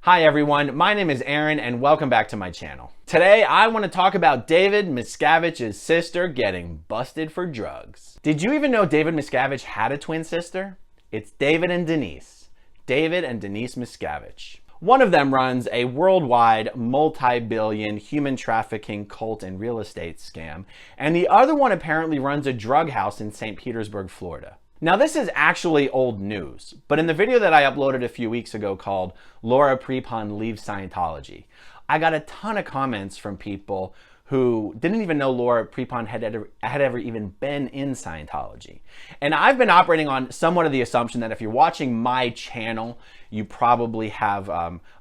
Hi everyone, my name is Aaron and welcome back to my channel. Today I want to talk about David Miscavige's sister getting busted for drugs. Did you even know David Miscavige had a twin sister? It's David and Denise. David and Denise Miscavige. One of them runs a worldwide multi-billion human trafficking cult and real estate scam, and the other one apparently runs a drug house in St. Petersburg, Florida. Now this is actually old news, but in the video that I uploaded a few weeks ago called Laura Prepon Leaves Scientology, I got a ton of comments from people who didn't even know Laura Prepon had ever even been in Scientology. And I've been operating on somewhat of the assumption that if you're watching my channel, you probably have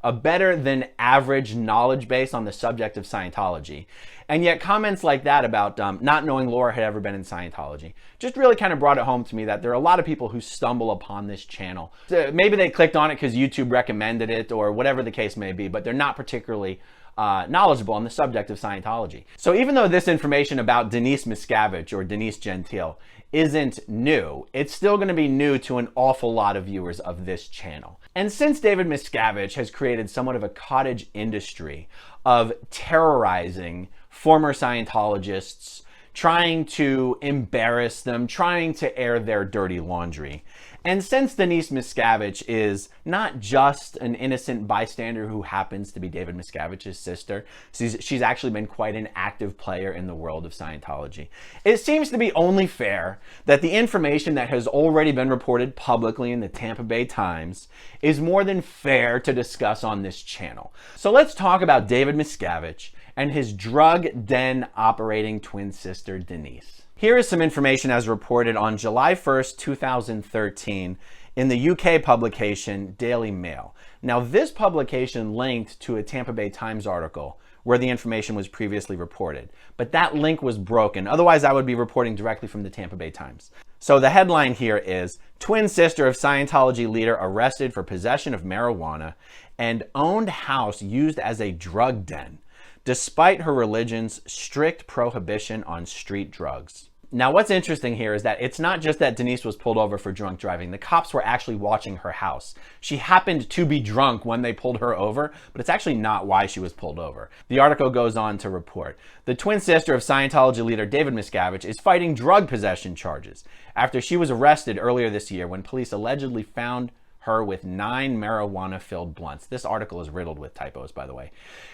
a better than average knowledge base on the subject of Scientology. And yet comments like that about not knowing Laura had ever been in Scientology just really kind of brought it home to me that there are a lot of people who stumble upon this channel. Maybe they clicked on it because YouTube recommended it or whatever the case may be, but they're not particularly knowledgeable on the subject of Scientology. So even though this information about Denise Miscavige or Denise Gentile isn't new, it's still going to be new to an awful lot of viewers of this channel. And since David Miscavige has created somewhat of a cottage industry of terrorizing former Scientologists, trying to embarrass them, trying to air their dirty laundry. And since Denise Miscavige is not just an innocent bystander who happens to be David Miscavige's sister, she's actually been quite an active player in the world of Scientology. It seems to be only fair that the information that has already been reported publicly in the Tampa Bay Times is more than fair to discuss on this channel. So let's talk about David Miscavige and his drug den operating twin sister, Denise. Here is some information as reported on July 1st, 2013 in the UK publication Daily Mail. Now this publication linked to a Tampa Bay Times article where the information was previously reported, but that link was broken. Otherwise I would be reporting directly from the Tampa Bay Times. So the headline here is, twin sister of Scientology leader arrested for possession of marijuana and owned house used as a drug den, despite her religion's strict prohibition on street drugs. Now what's interesting here is that it's not just that Denise was pulled over for drunk driving. The cops were actually watching her house. She happened to be drunk when they pulled her over, but it's actually not why she was pulled over. The article goes on to report, the twin sister of Scientology leader David Miscavige is fighting drug possession charges after she was arrested earlier this year when police allegedly found her with 9 marijuana-filled blunts. This article is riddled with typos, by the way.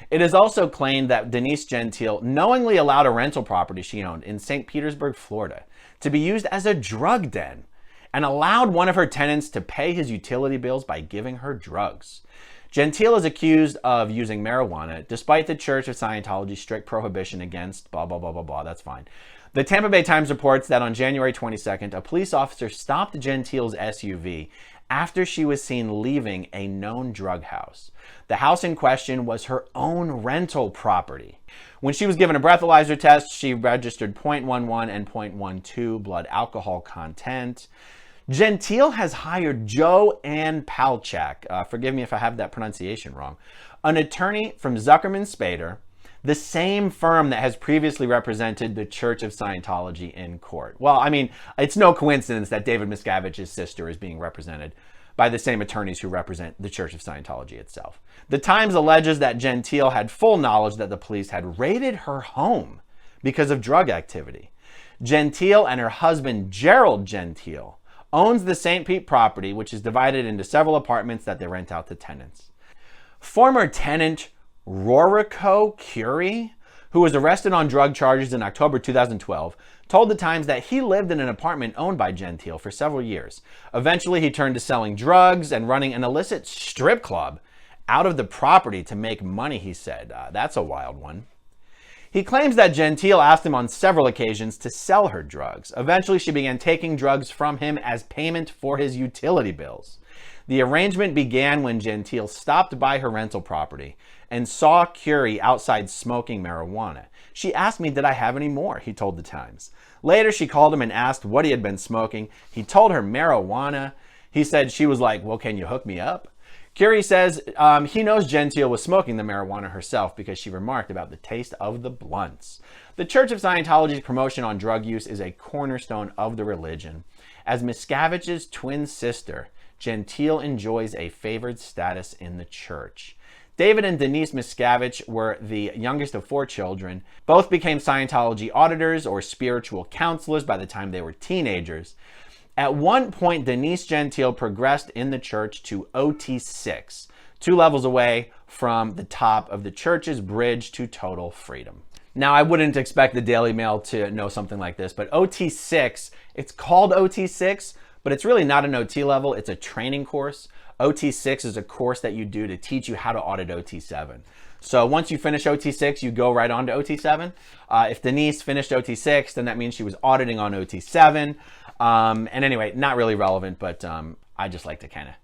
It is also claimed that Denise Gentile knowingly allowed a rental property she owned in St. Petersburg, Florida, to be used as a drug den and allowed one of her tenants to pay his utility bills by giving her drugs. Gentile is accused of using marijuana, despite the Church of Scientology's strict prohibition against blah, blah, blah, blah, blah. That's fine. The Tampa Bay Times reports that on January 22nd, a police officer stopped Gentile's SUV after she was seen leaving a known drug house. The house in question was her own rental property. When she was given a breathalyzer test, she registered 0.11 and 0.12 blood alcohol content. Gentile has hired Joanne Palchak, forgive me if I have that pronunciation wrong, an attorney from Zuckerman Spader, the same firm that has previously represented the Church of Scientology in court. Well, I mean, it's no coincidence that David Miscavige's sister is being represented by the same attorneys who represent the Church of Scientology itself. The Times alleges that Gentile had full knowledge that the police had raided her home because of drug activity. Gentile and her husband, Gerald Gentile, owns the St. Pete property, which is divided into several apartments that they rent out to tenants. Former tenant Rorico Curie, who was arrested on drug charges in October 2012, told the Times that he lived in an apartment owned by Gentile for several years. Eventually, he turned to selling drugs and running an illicit strip club out of the property to make money, he said. That's a wild one. He claims that Gentile asked him on several occasions to sell her drugs. Eventually, she began taking drugs from him as payment for his utility bills. The arrangement began when Gentile stopped by her rental property and saw Curie outside smoking marijuana. She asked me, did I have any more? He told the Times. Later, she called him and asked what he had been smoking. He told her marijuana. He said, she was like, well, can you hook me up? Curie says he knows Gentile was smoking the marijuana herself because she remarked about the taste of the blunts. The Church of Scientology's promotion on drug use is a cornerstone of the religion. As Miscavige's twin sister, Gentile enjoys a favored status in the church. David and Denise Miscavige were the youngest of 4 children. Both became Scientology auditors or spiritual counselors by the time they were teenagers. At one point, Denise Gentile progressed in the church to OT6, 2 levels away from the top of the church's bridge to total freedom. Now, I wouldn't expect the Daily Mail to know something like this, but OT6, it's called OT6, but it's really not an OT level. It's a training course. OT6 is a course that you do to teach you how to audit OT7. So once you finish OT6, you go right on to OT7. If Denise finished OT6, then that means she was auditing on OT7. And anyway, not really relevant, but I just like to kind of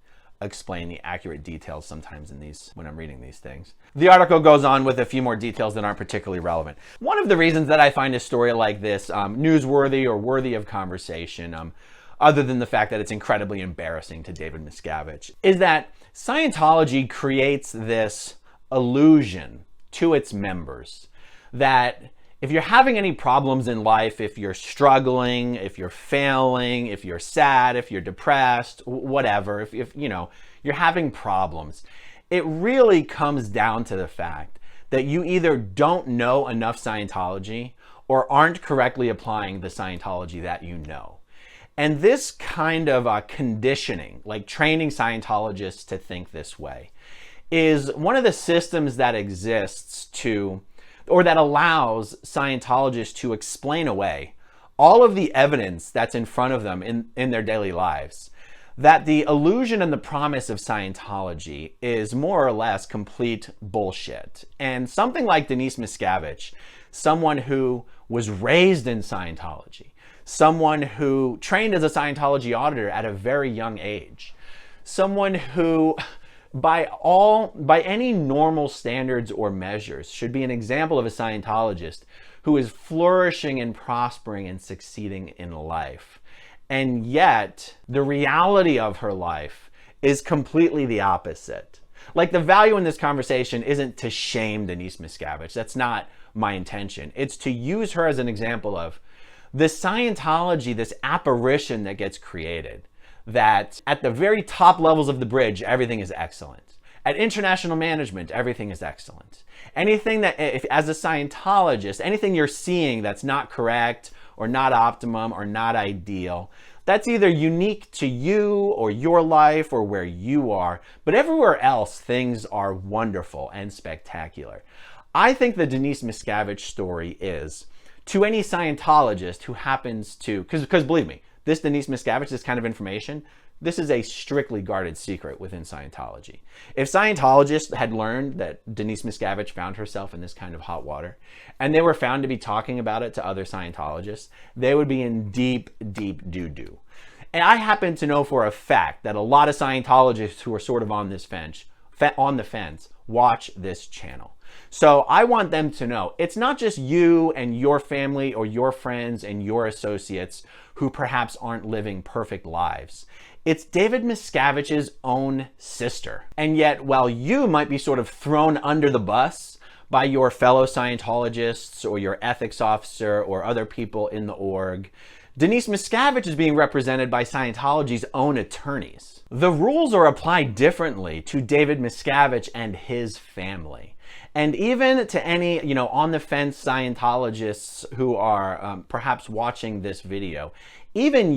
explain the accurate details sometimes in these when I'm reading these things. The article goes on with a few more details that aren't particularly relevant. One of the reasons that I find a story like this newsworthy or worthy of conversation, other than the fact that it's incredibly embarrassing to David Miscavige, is that Scientology creates this illusion to its members that if you're having any problems in life, if you're struggling, if you're failing, if you're sad, if you're depressed, whatever, if you know, you're having problems, it really comes down to the fact that you either don't know enough Scientology or aren't correctly applying the Scientology that you know. And this kind of conditioning, like training Scientologists to think this way, is one of the systems that exists to, or that allows Scientologists to explain away all of the evidence that's in front of them in their daily lives. That the illusion and the promise of Scientology is more or less complete bullshit. And something like Denise Miscavige, someone who was raised in Scientology, someone who trained as a Scientology auditor at a very young age, someone who by any normal standards or measures should be an example of a Scientologist who is flourishing and prospering and succeeding in life. And yet the reality of her life is completely the opposite. Like, the value in this conversation isn't to shame Denise Miscavige. That's not my intention. It's to use her as an example of the Scientology, this apparition that gets created, that at the very top levels of the bridge, everything is excellent. At international management, everything is excellent. Anything that, if, as a Scientologist, anything you're seeing that's not correct or not optimum or not ideal, that's either unique to you or your life or where you are, but everywhere else, things are wonderful and spectacular. I think the Denise Miscavige story is, to any Scientologist who happens to, because believe me, this Denise Miscavige, this kind of information, this is a strictly guarded secret within Scientology. If Scientologists had learned that Denise Miscavige found herself in this kind of hot water, and they were found to be talking about it to other Scientologists, they would be in deep, deep doo-doo. And I happen to know for a fact that a lot of Scientologists who are sort of on the fence, watch this channel. So I want them to know it's not just you and your family or your friends and your associates who perhaps aren't living perfect lives. It's David Miscavige's own sister. And yet, while you might be sort of thrown under the bus by your fellow Scientologists or your ethics officer or other people in the org, Denise Miscavige is being represented by Scientology's own attorneys. The rules are applied differently to David Miscavige and his family. And even to any, on the fence Scientologists who are perhaps watching this video, even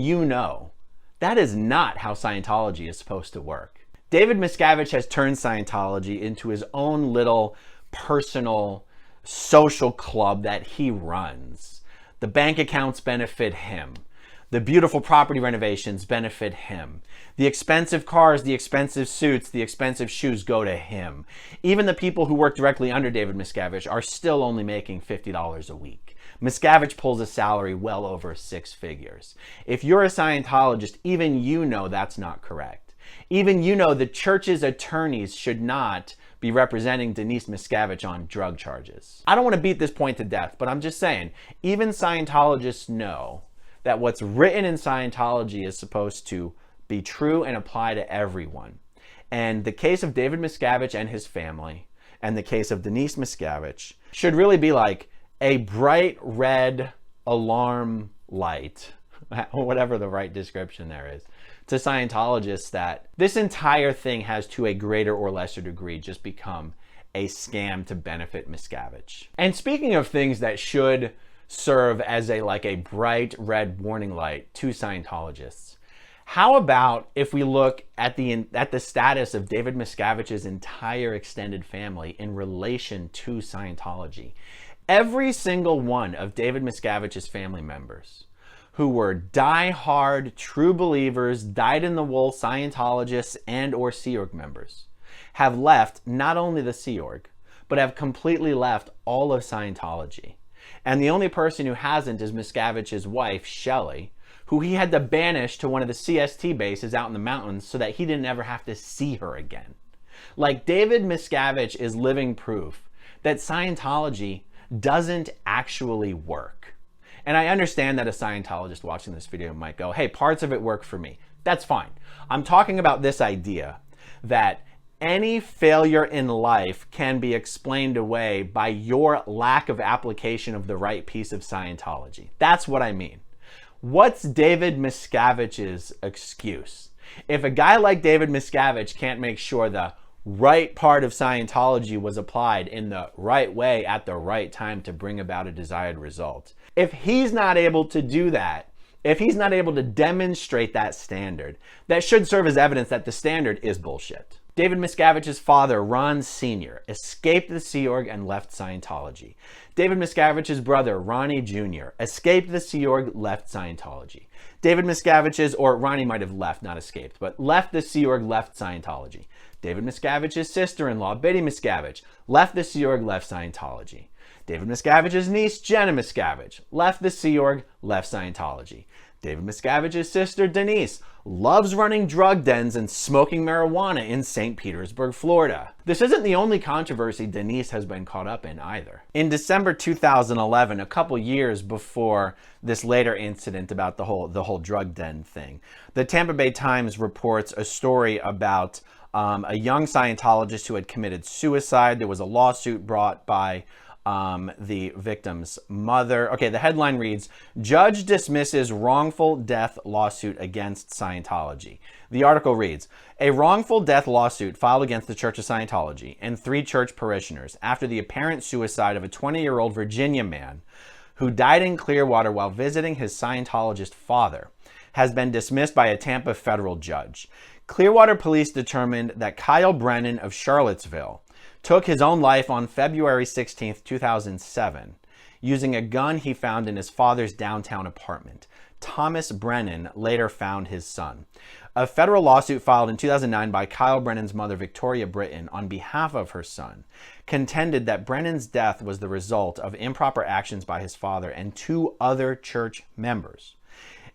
that is not how Scientology is supposed to work. David Miscavige has turned Scientology into his own little personal social club that he runs. The bank accounts benefit him. The beautiful property renovations benefit him. The expensive cars, the expensive suits, the expensive shoes go to him. Even the people who work directly under David Miscavige are still only making $50 a week. Miscavige pulls a salary well over 6 figures. If you're a Scientologist, even that's not correct. Even the church's attorneys should not be representing Denise Miscavige on drug charges. I don't want to beat this point to death, but I'm just saying, even Scientologists know that what's written in Scientology is supposed to be true and apply to everyone. And the case of David Miscavige and his family, and the case of Denise Miscavige, should really be like a bright red alarm light, whatever the right description there is, to Scientologists that this entire thing has, to a greater or lesser degree, just become a scam to benefit Miscavige. And speaking of things that should serve as a bright red warning light to Scientologists, how about if we look at the status of David Miscavige's entire extended family in relation to Scientology? Every single one of David Miscavige's family members who were die-hard, true believers, dyed-in-the-wool Scientologists and or Sea Org members have left not only the Sea Org, but have completely left all of Scientology. And the only person who hasn't is Miscavige's wife, Shelley, who he had to banish to one of the CST bases out in the mountains so that he didn't ever have to see her again. Like, David Miscavige is living proof that Scientology doesn't actually work. And I understand that a Scientologist watching this video might go, hey, parts of it work for me. That's fine. I'm talking about this idea that any failure in life can be explained away by your lack of application of the right piece of Scientology. That's what I mean. What's David Miscavige's excuse? If a guy like David Miscavige can't make sure the right part of Scientology was applied in the right way at the right time to bring about a desired result, if he's not able to do that, if he's not able to demonstrate that standard, that should serve as evidence that the standard is bullshit. David Miscavige's father, Ron Sr., escaped the Sea Org and left Scientology. David Miscavige's brother, Ronnie Jr., escaped the Sea Org, left Scientology. David Miscavige's, or Ronnie might have left, not escaped, but left the Sea Org, left Scientology. David Miscavige's sister-in-law, Biddy Miscavige, left the Sea Org, left Scientology. David Miscavige's niece, Jenna Miscavige, left the Sea Org, left Scientology. David Miscavige's sister, Denise, loves running drug dens and smoking marijuana in St. Petersburg, Florida. This isn't the only controversy Denise has been caught up in either. In December 2011, a couple years before this later incident about the whole drug den thing, the Tampa Bay Times reports a story about a young Scientologist who had committed suicide. There was a lawsuit brought by the victim's mother. Okay, the headline reads, "Judge dismisses wrongful death lawsuit against Scientology." The article reads, "A wrongful death lawsuit filed against the Church of Scientology and 3 church parishioners after the apparent suicide of a 20-year-old Virginia man who died in Clearwater while visiting his Scientologist father has been dismissed by a Tampa federal judge. Clearwater police determined that Kyle Brennan of Charlottesville took his own life on February 16, 2007, using a gun he found in his father's downtown apartment. Thomas Brennan later found his son. A federal lawsuit filed in 2009 by Kyle Brennan's mother, Victoria Britton, on behalf of her son, contended that Brennan's death was the result of improper actions by his father and 2 other church members.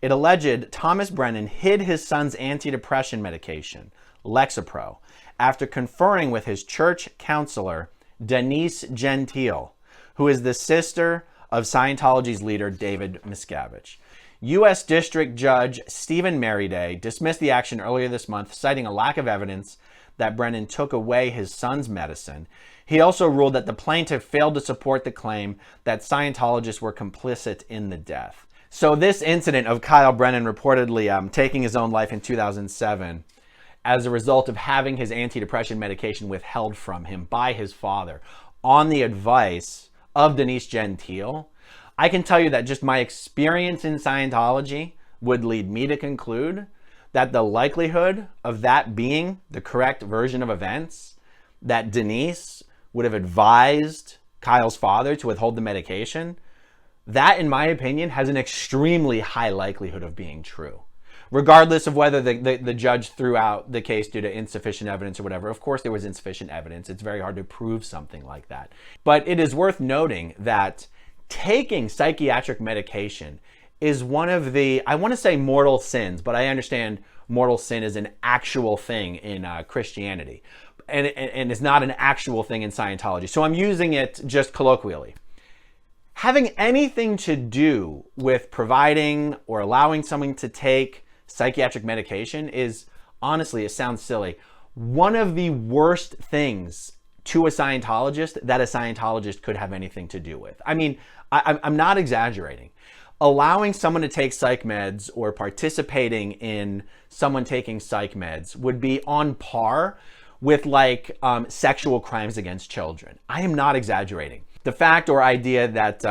It alleged Thomas Brennan hid his son's antidepressant medication, Lexapro, after conferring with his church counselor, Denise Gentile, who is the sister of Scientology's leader, David Miscavige. U.S. District Judge Stephen Merriday dismissed the action earlier this month, citing a lack of evidence that Brennan took away his son's medicine. He also ruled that the plaintiff failed to support the claim that Scientologists were complicit in the death. So this incident of Kyle Brennan reportedly taking his own life in 2007 as a result of having his antidepressant medication withheld from him by his father on the advice of Denise Gentile, I can tell you that just my experience in Scientology would lead me to conclude that the likelihood of that being the correct version of events, that Denise would have advised Kyle's father to withhold the medication, that, in my opinion, has an extremely high likelihood of being true. Regardless of whether the judge threw out the case due to insufficient evidence or whatever. Of course, there was insufficient evidence. It's very hard to prove something like that. But it is worth noting that taking psychiatric medication is one of the, I want to say mortal sins, but I understand mortal sin is an actual thing in Christianity. And it's not an actual thing in Scientology. So I'm using it just colloquially. Having anything to do with providing or allowing someone to take psychiatric medication is, honestly, it sounds silly, one of the worst things to a Scientologist that a Scientologist could have anything to do with. I mean, I'm not exaggerating. allowing someone to take psych meds or participating in someone taking psych meds would be on par with like sexual crimes against children. I am not exaggerating. The fact or idea that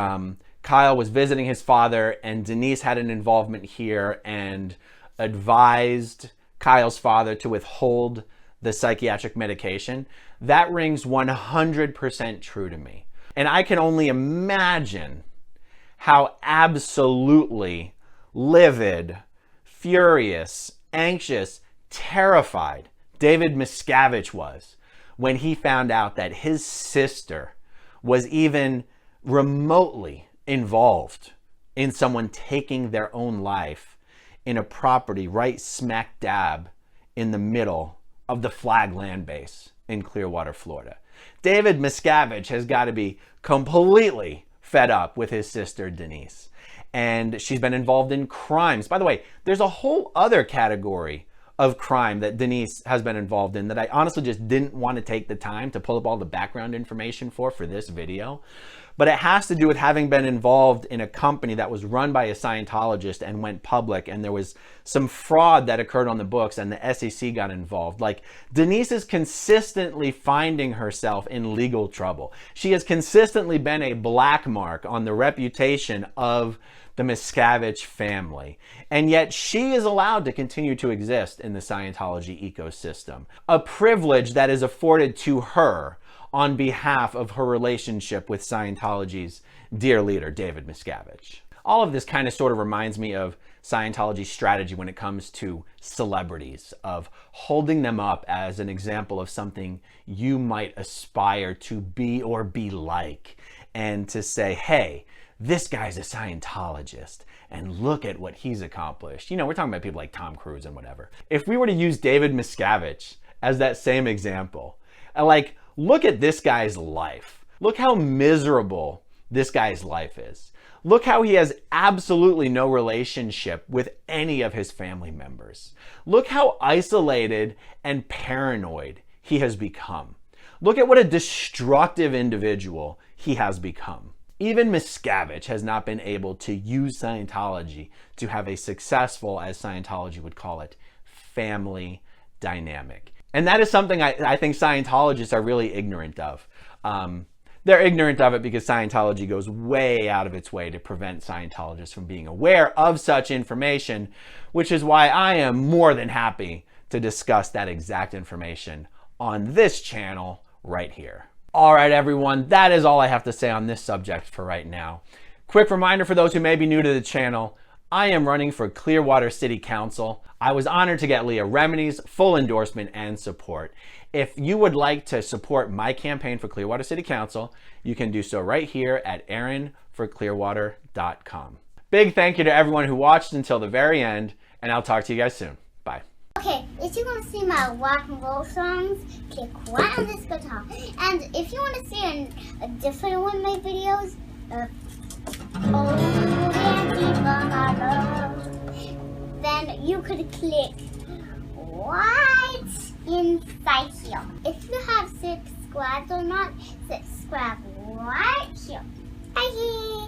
Kyle was visiting his father and Denise had an involvement here and advised Kyle's father to withhold the psychiatric medication, that rings 100% true to me. And I can only imagine how absolutely livid, furious, anxious, terrified David Miscavige was when he found out that his sister was even remotely involved in someone taking their own life in a property right smack dab in the middle of the Flag land base in Clearwater, Florida. David Miscavige has got to be completely fed up with his sister Denise, and she's been involved in crimes. By the way, there's a whole other category of crime that Denise has been involved in that I honestly just didn't want to take the time to pull up all the background information for this video. But it has to do with having been involved in a company that was run by a Scientologist and went public, and there was some fraud that occurred on the books and the SEC got involved. Like, Denise is consistently finding herself in legal trouble. She has consistently been a black mark on the reputation of the Miscavige family. And yet she is allowed to continue to exist in the Scientology ecosystem. A privilege that is afforded to her on behalf of her relationship with Scientology's dear leader, David Miscavige. All of this kind of sort of reminds me of Scientology's strategy when it comes to celebrities, of holding them up as an example of something you might aspire to be or be like, and to say, hey, this guy's a Scientologist, and look at what he's accomplished. You know, we're talking about people like Tom Cruise and whatever. If we were to use David Miscavige as that same example, like, look at this guy's life. Look how miserable this guy's life is. Look how he has absolutely no relationship with any of his family members. Look how isolated and paranoid he has become. Look at what a destructive individual he has become. Even Miscavige has not been able to use Scientology to have a successful, as Scientology would call it, family dynamic. And that is something I think Scientologists are really ignorant of. They're ignorant of it because Scientology goes way out of its way to prevent Scientologists from being aware of such information, which is why I am more than happy to discuss that exact information on this channel right here. All right, everyone, that is all I have to say on this subject for right now. Quick reminder for those who may be new to the channel, I am running for Clearwater City Council. I was honored to get Leah Remini's full endorsement and support. If you would like to support my campaign for Clearwater City Council, you can do so right here at aaronforclearwater.com. Big thank you to everyone who watched until the very end, and I'll talk to you guys soon. Bye. Okay, if you want to see my rock and roll songs, click right on this guitar. And if you want to see a different one of my videos, then you could click right inside here. If you have subscribed or not, subscribe right here. Bye.